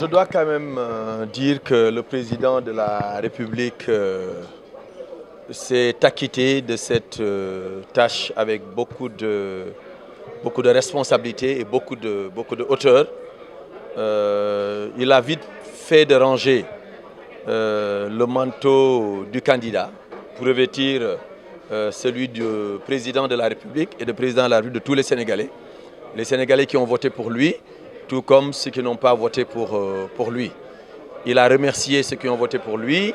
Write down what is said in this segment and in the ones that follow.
Je dois quand même dire que le président de la République s'est acquitté de cette tâche avec beaucoup de responsabilité et beaucoup de hauteur. Il a vite fait de ranger le manteau du candidat pour revêtir celui du président de la République et du président de la République de tous les Sénégalais. Les Sénégalais qui ont voté pour lui, tout comme ceux qui n'ont pas voté pour lui. Il a remercié ceux qui ont voté pour lui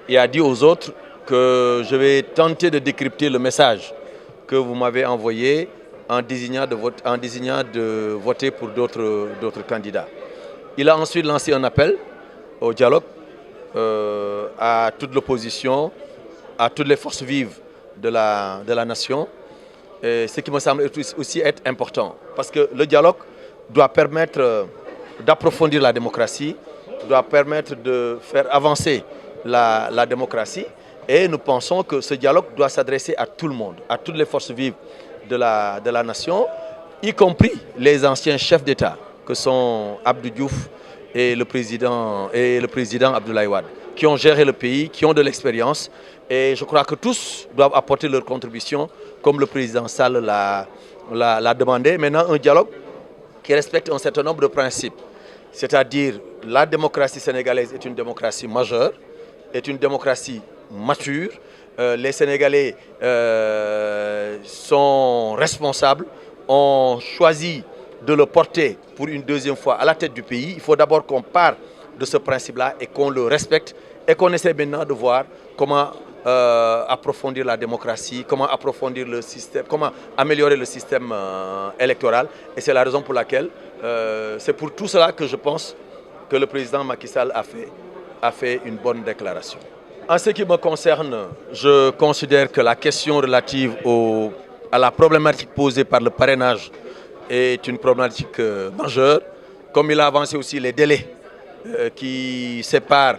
et a dit aux autres que je vais tenter de décrypter le message que vous m'avez envoyé en désignant de voter pour d'autres candidats. Il a ensuite lancé un appel au dialogue à toute l'opposition, à toutes les forces vives de la nation, et ce qui me semble aussi être important. Parce que le dialogue doit permettre d'approfondir la démocratie, doit permettre de faire avancer la démocratie. Et nous pensons que ce dialogue doit s'adresser à tout le monde, à toutes les forces vives de la nation, y compris les anciens chefs d'État, que sont Abdou Diouf et le président Abdoulaye Wade, qui ont géré le pays, qui ont de l'expérience. Et je crois que tous doivent apporter leur contribution, comme le président Sall l'a demandé. Maintenant, un dialogue qui respecte un certain nombre de principes. C'est-à-dire, la démocratie sénégalaise est une démocratie majeure, est une démocratie mature. Les Sénégalais sont responsables, ont choisi de le porter pour une deuxième fois à la tête du pays. Il faut d'abord qu'on parte de ce principe-là et qu'on le respecte et qu'on essaie maintenant de voir comment approfondir la démocratie, comment approfondir le système, comment améliorer le système électoral. Et c'est la raison pour laquelle, c'est pour tout cela que je pense que le président Macky Sall a fait une bonne déclaration. En ce qui me concerne, je considère que la question relative à la problématique posée par le parrainage est une problématique majeure. Comme il a avancé aussi les délais qui séparent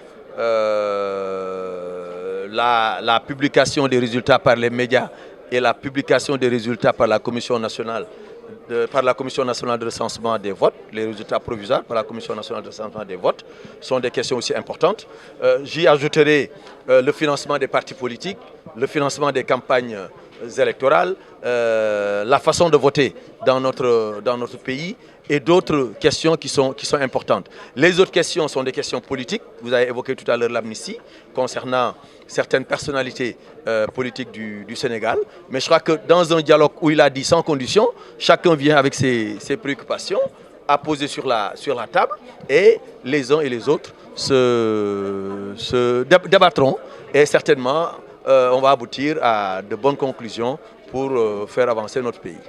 la publication des résultats par les médias et la publication des résultats par la Commission nationale de recensement des votes, les résultats provisoires par la Commission nationale de recensement des votes, sont des questions aussi importantes. J'y ajouterai le financement des partis politiques, le financement des campagnes électorales, la façon de voter dans notre pays et d'autres questions qui sont importantes. Les autres questions sont des questions politiques. Vous avez évoqué tout à l'heure l'amnistie concernant certaines personnalités politiques du Sénégal. Mais je crois que dans un dialogue où il a dit sans condition, chacun vient avec ses préoccupations à poser sur la table et les uns et les autres se débattront et certainement on va aboutir à de bonnes conclusions pour faire avancer notre pays.